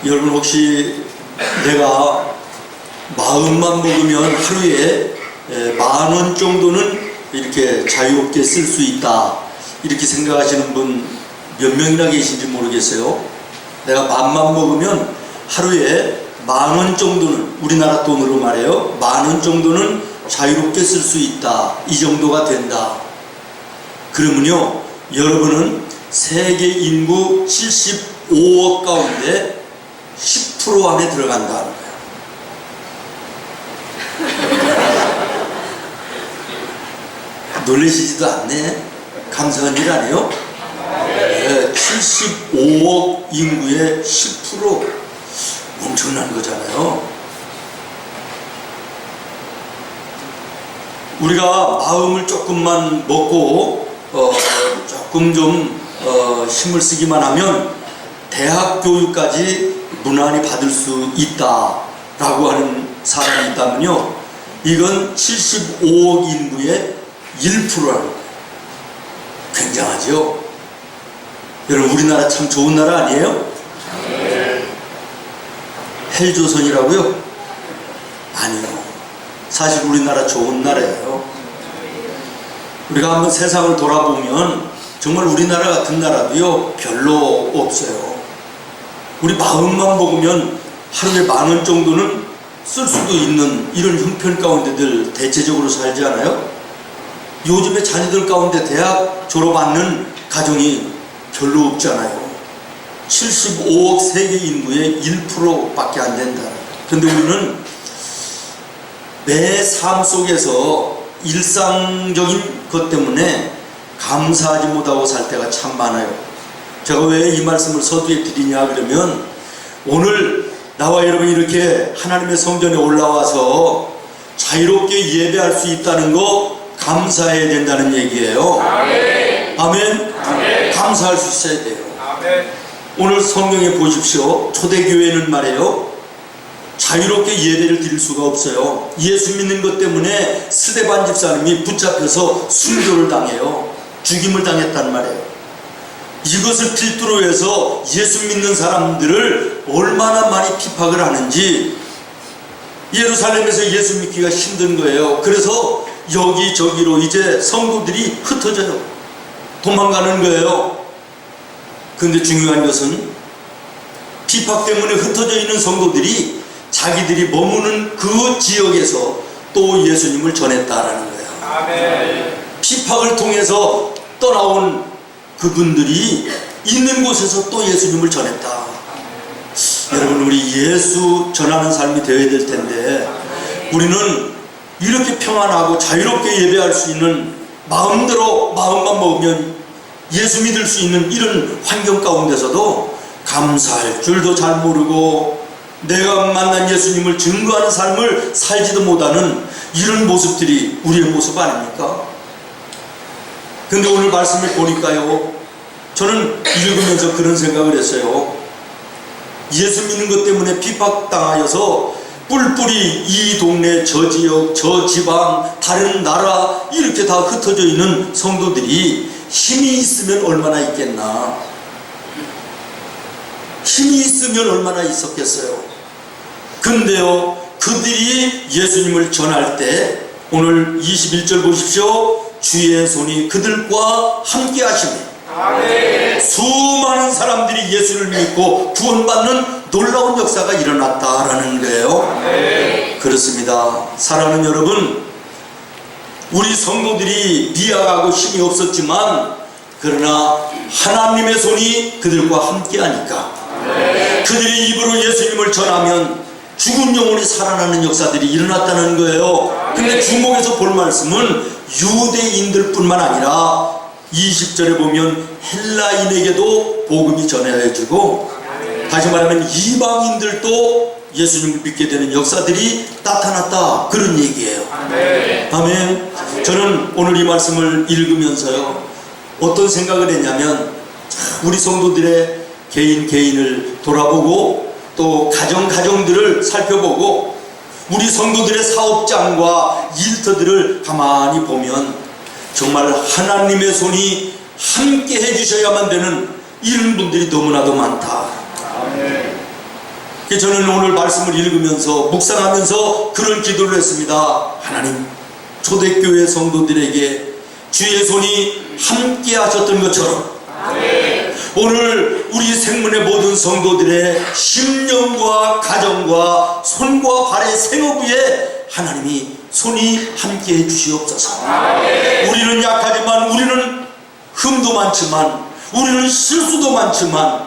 여러분 혹시 내가 마음만 먹으면 하루에 10,000원 정도는 이렇게 자유롭게 쓸 수 있다 이렇게 생각하시는 분 몇 명이나 계신지 모르겠어요. 내가 맘만 먹으면 하루에 10,000원 정도는, 우리나라 돈으로 말해요, 10,000원 정도는 자유롭게 쓸 수 있다, 이 정도가 된다. 그러면요, 여러분은 세계 인구 75억 가운데 10% 안에 들어간다는 거예요. 놀라시지도 않네. 감사한 일 아니에요? 75억 인구의 10% 엄청난 거잖아요. 우리가 마음을 조금만 먹고 조금 좀 힘을 쓰기만 하면 대학 교육까지 무난히 받을 수 있다라고 하는 사람이 있다면요, 이건 75억 인구의 1%라는 거예요. 굉장하죠? 여러분, 우리나라 참 좋은 나라 아니에요? 헬조선이라고요? 아니요. 사실 우리나라 좋은 나라예요. 우리가 한번 세상을 돌아보면 정말 우리나라 같은 나라도요 별로 없어요. 우리 마음만 먹으면 하루에 10,000원 정도는 쓸 수도 있는 이런 형편 가운데들 대체적으로 살지 않아요? 요즘에 자녀들 가운데 대학 졸업하는 가정이 별로 없잖아요. 75억 세계 인구의 1%밖에 안 된다. 근데 우리는 매 삶 속에서 일상적인 것 때문에 감사하지 못하고 살 때가 참 많아요. 제가 왜 이 말씀을 서두에 드리냐 그러면, 오늘 나와 여러분이 이렇게 하나님의 성전에 올라와서 자유롭게 예배할 수 있다는 거 감사해야 된다는 얘기예요. 아멘. 아멘. 아멘. 감사할 수 있어야 돼요. 아멘. 오늘 성경에 보십시오. 초대교회는 말이에요, 자유롭게 예배를 드릴 수가 없어요. 예수 믿는 것 때문에 스데반 집사님이 붙잡혀서 순교를 당해요. 죽임을 당했단 말이에요. 이것을 필두로 해서 예수 믿는 사람들을 얼마나 많이 핍박을 하는지 예루살렘에서 예수 믿기가 힘든 거예요. 그래서 여기저기로 이제 성도들이 흩어져요. 도망가는 거예요. 그런데 중요한 것은 핍박 때문에 흩어져 있는 성도들이 자기들이 머무는 그 지역에서 또 예수님을 전했다라는 거예요. 아멘. 핍박을 통해서 떠나온 그분들이 있는 곳에서 또 예수님을 전했다. 여러분, 우리 예수 전하는 삶이 되어야 될 텐데, 우리는 이렇게 평안하고 자유롭게 예배할 수 있는, 마음대로 마음만 먹으면 예수 믿을 수 있는 이런 환경 가운데서도 감사할 줄도 잘 모르고 내가 만난 예수님을 증거하는 삶을 살지도 못하는 이런 모습들이 우리의 모습 아닙니까? 근데 오늘 말씀을 보니까요, 저는 읽으면서 그런 생각을 했어요. 예수 믿는 것 때문에 핍박당하여서 뿔뿔이 이 동네, 저 지역, 저 지방, 다른 나라 이렇게 다 흩어져 있는 성도들이 힘이 있으면 얼마나 있겠나. 힘이 있으면 얼마나 있었겠어요. 근데요, 그들이 예수님을 전할 때 오늘 21절 보십시오. 주의 손이 그들과 함께 하시니 수많은 사람들이 예수를 믿고 구원받는 놀라운 역사가 일어났다라는 거예요. 그렇습니다. 사랑하는 여러분, 우리 성도들이 미약하고 힘이 없었지만 그러나 하나님의 손이 그들과 함께 하니까 그들이 입으로 예수님을 전하면 죽은 영혼이 살아나는 역사들이 일어났다는 거예요. 근데 주목해서 볼 말씀은 유대인들 뿐만 아니라 20절에 보면 헬라인에게도 복음이 전해지고, 다시 말하면 이방인들도 예수님을 믿게 되는 역사들이 나타났다, 그런 얘기예요. 아멘. 저는 오늘 이 말씀을 읽으면서요, 어떤 생각을 했냐면, 우리 성도들의 개인을 돌아보고 또 가정들을 살펴보고 우리 성도들의 사업장과 일터들을 가만히 보면 정말 하나님의 손이 함께 해주셔야만 되는 이런 분들이 너무나도 많다. 저는 오늘 말씀을 읽으면서 묵상하면서 그런 기도를 했습니다. 하나님, 초대교회 성도들에게 주의 손이 함께 하셨던 것처럼 오늘 우리 생문의 모든 성도들의 심령과 가정과 손과 발의 생업에 하나님이 손이 함께 해 주시옵소서. 우리는 약하지만, 우리는 흠도 많지만, 우리는 실수도 많지만,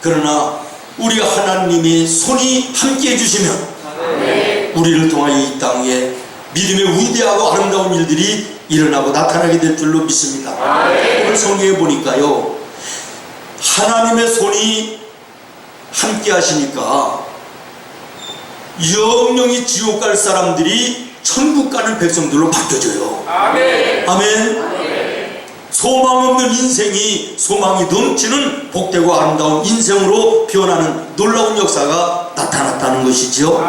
그러나 우리가 하나님의 손이 함께 해주시면 우리를 통하여 이 땅에 믿음의 위대하고 아름다운 일들이 일어나고 나타나게 될 줄로 믿습니다. 오늘 성경에 보니까요, 하나님의 손이 함께 하시니까 영영이 지옥 갈 사람들이 천국 가는 백성들로 바뀌어져요. 아멘. 소망 없는 인생이 소망이 넘치는 복되고 아름다운 인생으로 변하는 놀라운 역사가 나타났다는 것이죠.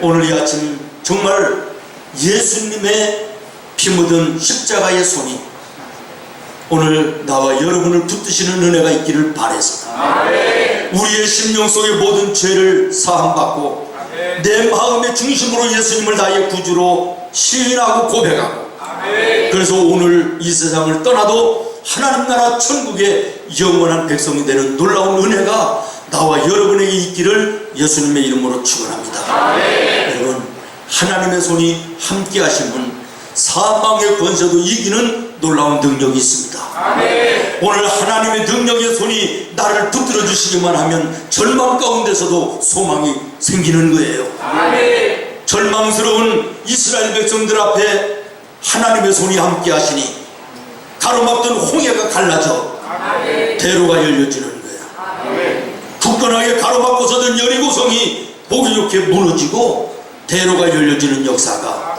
오늘 이 아침 정말 예수님의 피 묻은 십자가의 손이 오늘 나와 여러분을 붙드시는 은혜가 있기를 바라서 우리의 심령 속의 모든 죄를 사함받고 내 마음의 중심으로 예수님을 나의 구주로 시인하고 고백하고, 그래서 오늘 이 세상을 떠나도 하나님 나라 천국의 영원한 백성이 되는 놀라운 은혜가 나와 여러분에게 있기를 예수님의 이름으로 축원합니다. 여러분, 하나님의 손이 함께 하시면 사망의 권세도 이기는 놀라운 능력이 있습니다. 오늘 하나님의 능력의 손이 나를 붙들어 주시기만 하면 절망 가운데서도 소망이 생기는 거예요. 절망스러운 이스라엘 백성들 앞에 하나님의 손이 함께 하시니 가로막던 홍해가 갈라져 대로가 열려지는 거예요. 굳건하게 가로막고 서던 여리고성이 보기 좋게 무너지고 대로가 열려지는 역사가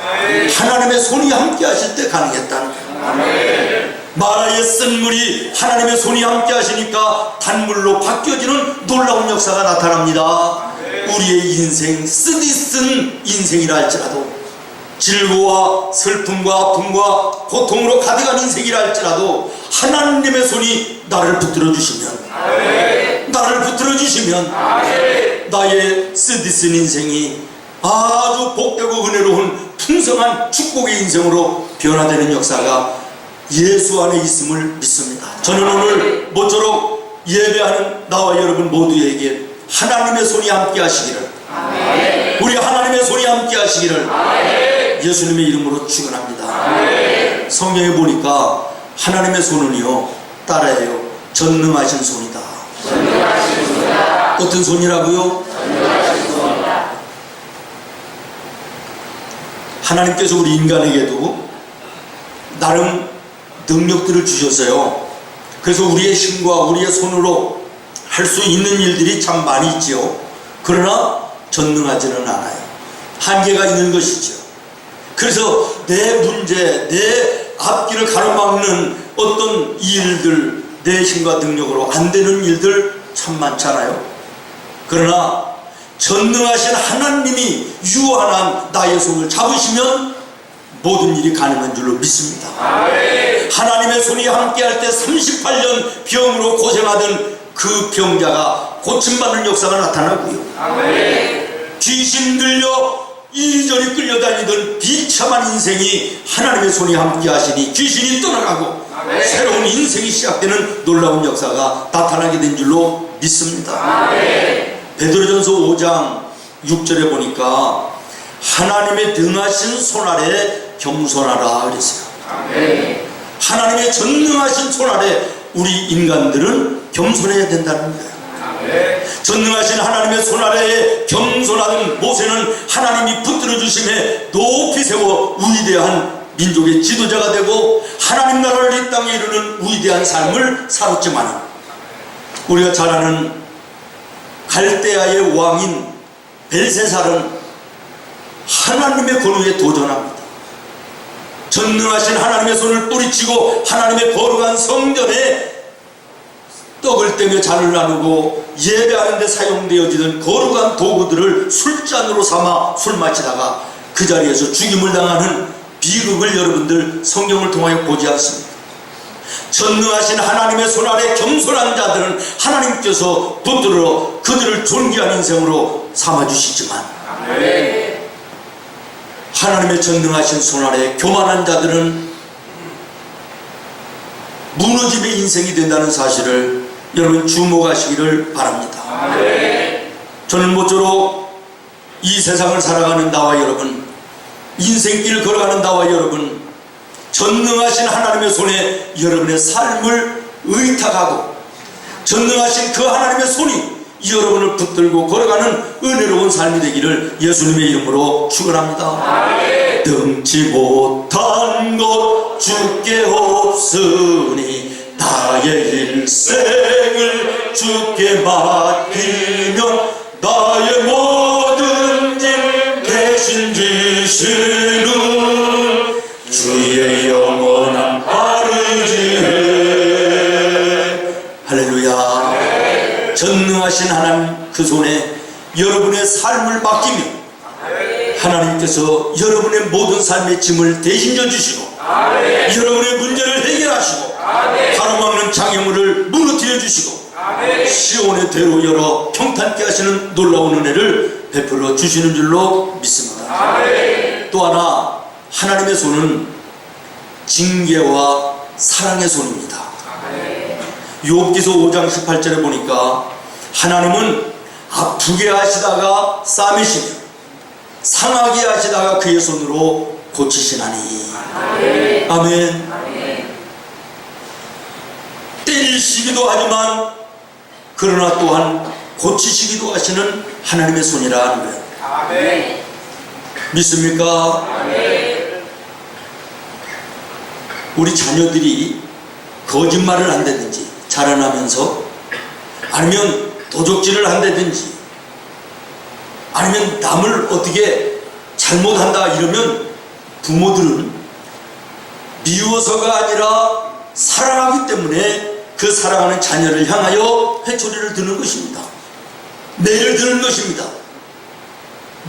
하나님의 손이 함께 하실 때 가능했다는 거예요. 마라의 쓴물이 하나님의 손이 함께 하시니까 단물로 바뀌어지는 놀라운 역사가 나타납니다. 우리의 인생, 쓰디쓴 인생이라 할지라도, 질고와 슬픔과 아픔과 고통으로 가득한 인생이라 할지라도 하나님의 손이 나를 붙들어 주시면, 나를 붙들어 주시면 나의 쓰디쓴 인생이 아주 복되고 은혜로운 풍성한 축복의 인생으로 변화되는 역사가 예수 안에 있음을 믿습니다. 저는 오늘 모쪼록 예배하는 나와 여러분 모두에게 하나님의 손이 함께 하시기를, 우리 하나님의 손이 함께 하시기를 예수님의 이름으로 축원합니다. 성경에 보니까 하나님의 손은요, 따라해요, 전능하신 손이다. 어떤 손이라고요? 하나님께서 우리 인간에게도 나름 능력들을 주셨어요. 그래서 우리의 힘과 우리의 손으로 할 수 있는 일들이 참 많이 있지요. 그러나 전능하지는 않아요. 한계가 있는 것이죠. 그래서 내 문제, 내 앞길을 가로막는 어떤 일들, 내 힘과 능력으로 안 되는 일들 참 많잖아요. 그러나 전능하신 하나님이 유한한 나의 손을 잡으시면 모든 일이 가능한 줄로 믿습니다. 하나님의 손이 함께할 때 38년 병으로 고생하던 그 병자가 고침받는 역사가 나타나고요. 귀신 들려 이리저리 끌려다니던 비참한 인생이 하나님의 손이 함께 하시니 귀신이 떠나가고 새로운 인생이 시작되는 놀라운 역사가 나타나게 된 줄로 믿습니다. 베드로전서 5장 6절에 보니까 하나님의 등하신 손 아래 겸손하라 그랬어요. 하나님의 전능하신 손 아래 우리 인간들은 겸손해야 된다는 거예요. 전능하신 하나님의 손 아래에 겸손한 모세는 하나님이 붙들어 주심에 높이 세워 위대한 민족의 지도자가 되고 하나님 나라를 이 땅에 이루는 위대한 삶을 살았지만, 우리가 잘 아는 갈대아의 왕인 벨세살은 하나님의 권위에 도전합니다. 전능하신 하나님의 손을 뿌리치고 하나님의 거룩한 성전에 떡을 떼며 잔을 나누고 예배하는 데 사용되어지던 거룩한 도구들을 술잔으로 삼아 술 마시다가 그 자리에서 죽임을 당하는 비극을 여러분들 성경을 통하여 보지 않습니까? 전능하신 하나님의 손아래 겸손한 자들은 하나님께서 붙들어 그들을 존귀한 인생으로 삼아주시지만, 하나님의 전능하신 손아래 교만한 자들은 무너짐의 인생이 된다는 사실을 여러분 주목하시기를 바랍니다. 저는 모쪼록 이 세상을 살아가는 나와 여러분, 인생길을 걸어가는 나와 여러분, 전능하신 하나님의 손에 여러분의 삶을 의탁하고 전능하신 그 하나님의 손이 여러분을 붙들고 걸어가는 은혜로운 삶이 되기를 예수님의 이름으로 축원합니다. 등치 못한 것 주께 없으니 나의 일생을 주께 맡기며 나의 모든 짐 대신 지시는 주의 영원한 빠르지에. 할렐루야. 전능하신 하나님 그 손에 여러분의 삶을 맡기며 하나님께서 여러분의 모든 삶의 짐을 대신 져주시고 여러분의 문제를 해결하시고 가로막는 장애물을 무너뜨려 주시고 시온의 대로 열어 평탄케 하시는 놀라운 은혜를 베풀어 주시는 줄로 믿습니다. 또 하나, 하나님의 손은 징계와 사랑의 손입니다. 욥기서 5장 18절에 보니까 하나님은 아프게 하시다가 싸매시며 상하게 하시다가 그의 손으로 고치시나니. 아멘. 때리시기도 하지만 그러나 또한 고치시기도 하시는 하나님의 손이라 하는 거예요. 믿습니까? 우리 자녀들이 거짓말을 한다든지 자라나면서, 아니면 도적질을 한다든지, 아니면 남을 어떻게 잘못한다 이러면 부모들은 미워서가 아니라 사랑하기 때문에 그 사랑하는 자녀를 향하여 회초리를 드는 것입니다. 매를 드는 것입니다.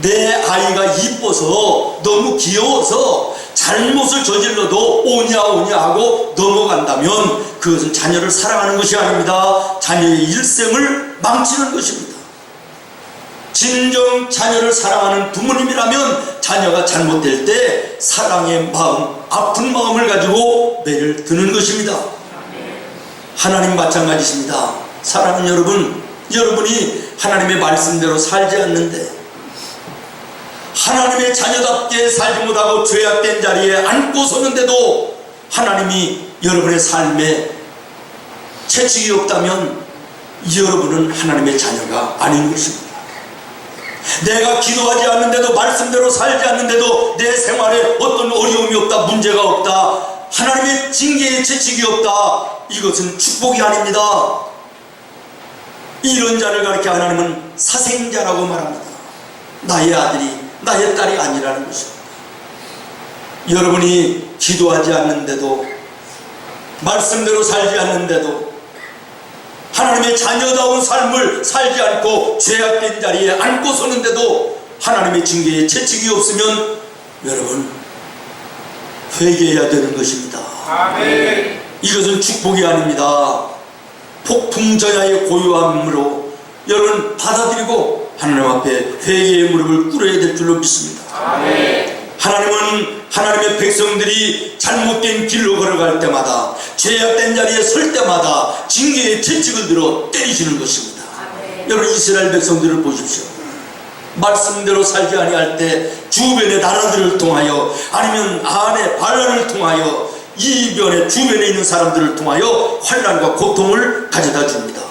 내 아이가 이뻐서 너무 귀여워서 잘못을 저질러도 오냐 하고 넘어간다면 그것은 자녀를 사랑하는 것이 아닙니다. 자녀의 일생을 망치는 것입니다. 진정 자녀를 사랑하는 부모님이라면 자녀가 잘못될 때 사랑의 마음, 아픈 마음을 가지고 매를 드는 것입니다. 하나님 마찬가지십니다. 사랑하는 여러분, 여러분이 하나님의 말씀대로 살지 않는데, 하나님의 자녀답게 살지 못하고 죄악된 자리에 앉고 서는데도 하나님이 여러분의 삶에 채찍이 없다면 여러분은 하나님의 자녀가 아닌 것입니다. 내가 기도하지 않는데도, 말씀대로 살지 않는데도 내 생활에 어떤 어려움이 없다, 문제가 없다, 하나님의 징계의 채찍이 없다, 이것은 축복이 아닙니다. 이런 자를 가리켜 하나님은 사생자라고 말합니다. 나의 아들이, 나의 딸이 아니라는 것입니다. 여러분이 기도하지 않는데도, 말씀대로 살지 않는데도, 하나님의 자녀다운 삶을 살지 않고 죄악된 자리에 앉고 서는데도 하나님의 징계에 채찍이 없으면 여러분 회개해야 되는 것입니다. 아멘. 이것은 축복이 아닙니다. 폭풍전야의 고요함으로 여러분 받아들이고 하나님 앞에 회개의 무릎을 꿇어야 될 줄로 믿습니다. 아멘. 하나님은 하나님의 백성들이 잘못된 길로 걸어갈 때마다, 죄악된 자리에 설 때마다 징계의 채찍을 들어 때리시는 것입니다. 아멘. 여러분 이스라엘 백성들을 보십시오. 말씀대로 살지 아니할 때 주변의 나라들을 통하여, 아니면 아내 반란을 통하여, 이변의 주변에 있는 사람들을 통하여 환난과 고통을 가져다 줍니다.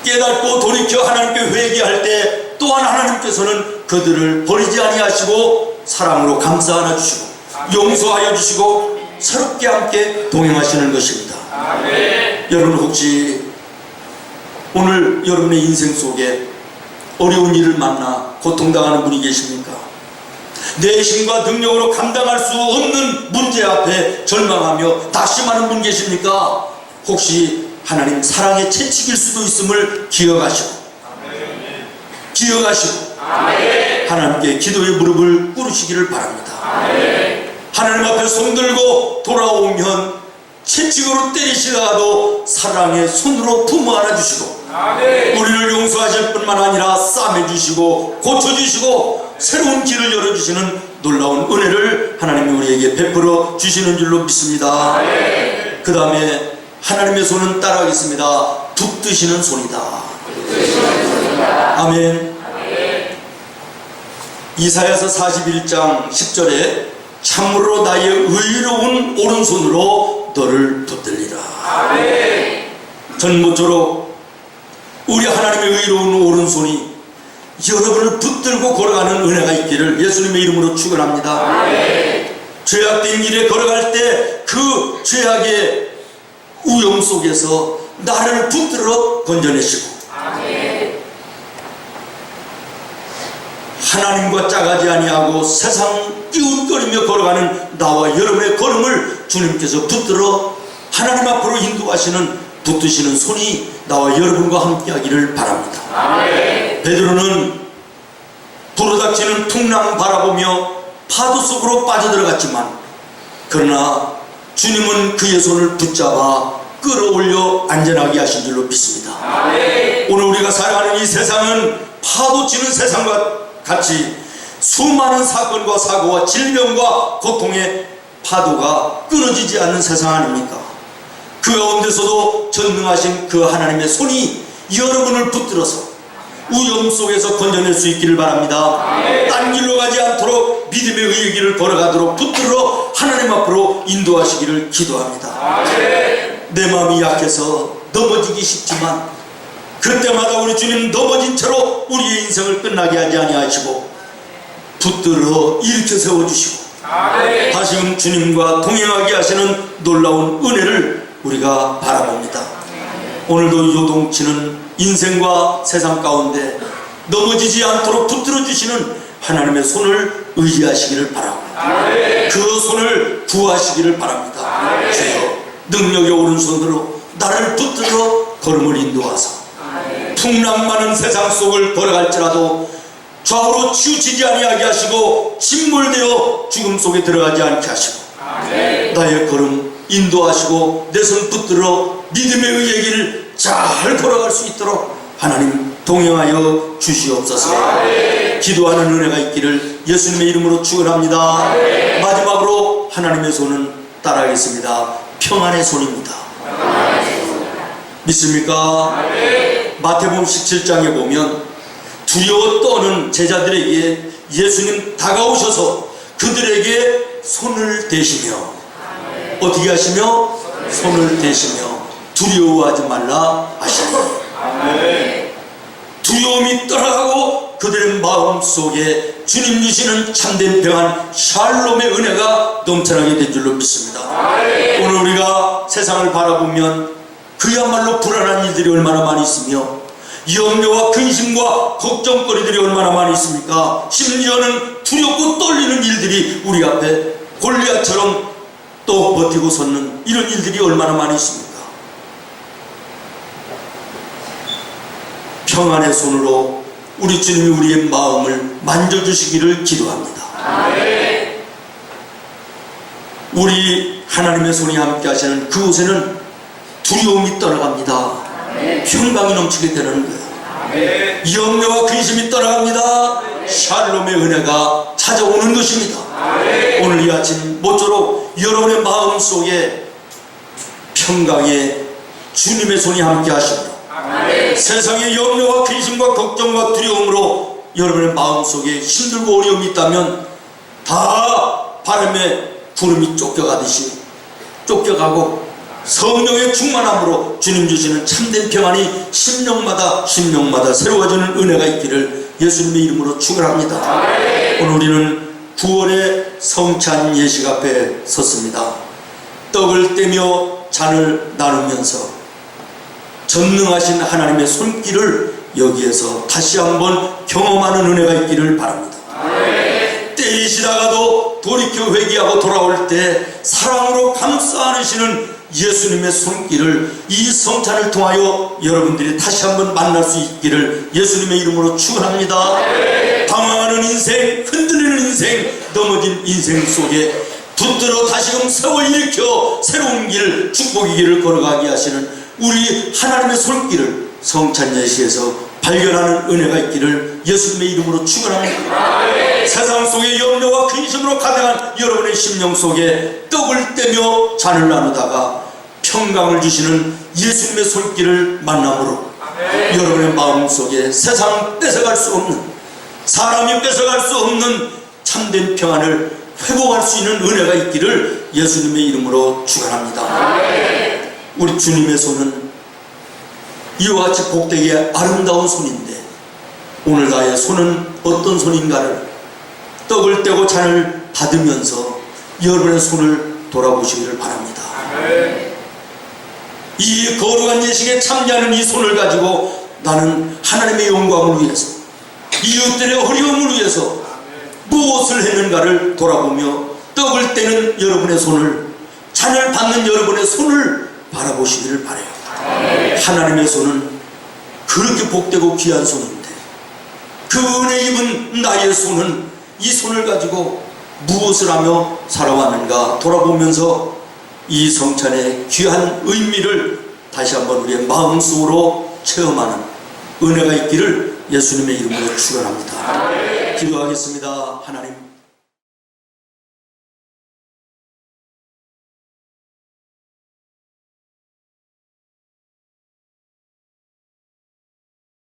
깨닫고 돌이켜 하나님께 회개할 때 또한 하나님께서는 그들을 버리지 아니하시고 사랑으로 감싸 안아주시고 용서하여 주시고 새롭게 함께 동행하시는 것입니다. 아멘. 여러분 혹시 오늘 여러분의 인생 속에 어려운 일을 만나 고통당하는 분이 계십니까? 내 힘과 능력으로 감당할 수 없는 문제 앞에 절망하며 낙심하는 분 계십니까? 혹시 하나님 사랑의 채찍일 수도 있음을 기억하시고 하나님께 기도의 무릎을 꿇으시기를 바랍니다. 하나님 앞에 손들고 돌아오면 채찍으로 때리시다가도 사랑의 손으로 품어 안아주시고 우리를 용서하실 뿐만 아니라 싸매주시고 고쳐주시고 새로운 길을 열어주시는 놀라운 은혜를 하나님이 우리에게 베풀어 주시는 줄로 믿습니다. 그 다음에 하나님의 손은 따라하겠습니다. 붙드시는 손이다. 아멘. 이사야서 41장 10절에 참으로 나의 의로운 오른손으로 너를 붙들리라. 저는 모쪼록 우리 하나님의 의로운 오른손이 여러분을 붙들고 걸어가는 은혜가 있기를 예수님의 이름으로 축원합니다. 죄악된 길에 걸어갈 때 그 죄악의 우영 속에서 나를 붙들어 건져내시고 하나님과 짜가지 아니하고 세상 끼웃거리며 걸어가는 나와 여러분의 걸음을 주님께서 붙들어 하나님 앞으로 인도하시는 붙드시는 손이 나와 여러분과 함께 하기를 바랍니다. 베드로는 불어닥치는 풍랑 바라보며 파도 속으로 빠져들어갔지만 그러나 주님은 그의 손을 붙잡아 끌어올려 안전하게 하신 줄로 믿습니다. 오늘 우리가 살아가는 이 세상은 파도 치는 세상과 같이 수많은 사건과 사고와 질병과 고통의 파도가 끊어지지 않는 세상 아닙니까? 그 가운데서도 전능하신 그 하나님의 손이 여러분을 붙들어서 위험 속에서 건져낼 수 있기를 바랍니다. 딴 길로 가지 않도록 믿음의 의의 길을 걸어가도록 붙들어 하나님 앞으로 인도하시기를 기도합니다. 내 마음이 약해서 넘어지기 쉽지만 그때마다 우리 주님 넘어진 채로 우리의 인생을 끝나게 하지 아니하시고 붙들어 일으켜 세워주시고 다시금 주님과 동행하게 하시는 놀라운 은혜를 우리가 바라봅니다. 오늘도 요동치는 인생과 세상 가운데 넘어지지 않도록 붙들어 주시는 하나님의 손을 의지하시기를 바라고 그 손을 구하시기를 바랍니다. 주여 능력의 오른손으로 나를 붙들어 걸음을 인도하사 풍랑 많은 세상 속을 걸어갈지라도 좌우로 치우치지 아니하게 하시고 침몰되어 죽음 속에 들어가지 않게 하시고 나의 걸음 인도하시고 내 손 붙들어 믿음의 의의 길을 잘 걸어갈 수 있도록 하나님 동행하여 주시옵소서. 기도하는 은혜가 있기를 예수님의 이름으로 축원합니다. 마지막으로 하나님의 손은 따라하겠습니다. 평안의 손입니다. 믿습니까? 마태복음 17장에 보면 두려워 떠는 제자들에게 예수님 다가오셔서 그들에게 손을 대시며 어떻게 하시며 손을 대시며 두려워하지 말라 하시니 두려움이 떠나가고 그들의 마음속에 주님 주시는 참된 평안 샬롬의 은혜가 넘쳐나게 된 줄로 믿습니다. 오늘 우리가 세상을 바라보면 그야말로 불안한 일들이 얼마나 많이 있으며 염려와 근심과 걱정거리들이 얼마나 많이 있습니까? 심지어는 두렵고 떨리는 일들이 우리 앞에 골리앗처럼 또 버티고 섰는 이런 일들이 얼마나 많이 있습니까? 평안의 손으로 우리 주님이 우리의 마음을 만져주시기를 기도합니다. 우리 하나님의 손이 함께 하시는 그곳에는 두려움이 떠나갑니다. 평강이 넘치게 되는 거예요. 염려와 근심이 떠나갑니다. 샬롬의 은혜가 찾아오는 것입니다. 오늘 이 아침 모쪼록 여러분의 마음속에 평강의 주님의 손이 함께 하시고 세상의 염려와 근심과 걱정과 두려움으로 여러분의 마음속에 힘들고 어려움이 있다면 다 바람에 구름이 쫓겨가듯이 쫓겨가고 성령의 충만함으로 주님 주시는 참된 평안이 심령마다 새로워지는 은혜가 있기를 예수님의 이름으로 축원합니다. 오늘 우리는 9월의 성찬 예식 앞에 섰습니다. 떡을 떼며 잔을 나누면서 전능하신 하나님의 손길을 여기에서 다시 한번 경험하는 은혜가 있기를 바랍니다. 때리시다가도 돌이켜 회개하고 돌아올 때 사랑으로 감싸 안으시는 예수님의 손길을 이 성찬을 통하여 여러분들이 다시 한번 만날 수 있기를 예수님의 이름으로 축원합니다. 방황하는 인생, 흔들리는 인생, 넘어진 인생 속에 붙들어 다시금 세워 일으켜 새로운 길, 축복의 길을 걸어가게 하시는 우리 하나님의 손길을 성찬 예식에서 발견하는 은혜가 있기를 예수님의 이름으로 축원합니다. 세상 속에 염려와 근심으로 가득한 여러분의 심령 속에 떡을 떼며 잔을 나누다가 평강을 주시는 예수님의 손길을 만남으로 여러분의 마음 속에 세상 뺏어갈 수 없는, 사람이 뺏어갈 수 없는 참된 평안을 회복할 수 있는 은혜가 있기를 예수님의 이름으로 축원합니다. 우리 주님의 손은 이와 같이 복되게 아름다운 손인데 오늘 나의 손은 어떤 손인가를 떡을 떼고 잔을 받으면서 여러분의 손을 돌아보시기를 바랍니다. 이 거룩한 예식에 참여하는 이 손을 가지고 나는 하나님의 영광을 위해서, 이웃들의 어려움을 위해서 무엇을 했는가를 돌아보며 떡을 떼는 여러분의 손을, 잔을 받는 여러분의 손을 바라보시기를 바라요. 하나님의 손은 그렇게 복되고 귀한 손인데 그 은혜 입은 나의 손은 이 손을 가지고 무엇을 하며 살아왔는가 돌아보면서 이 성찬의 귀한 의미를 다시 한번 우리의 마음속으로 체험하는 은혜가 있기를 예수님의 이름으로 축원합니다. 기도하겠습니다. 하나님,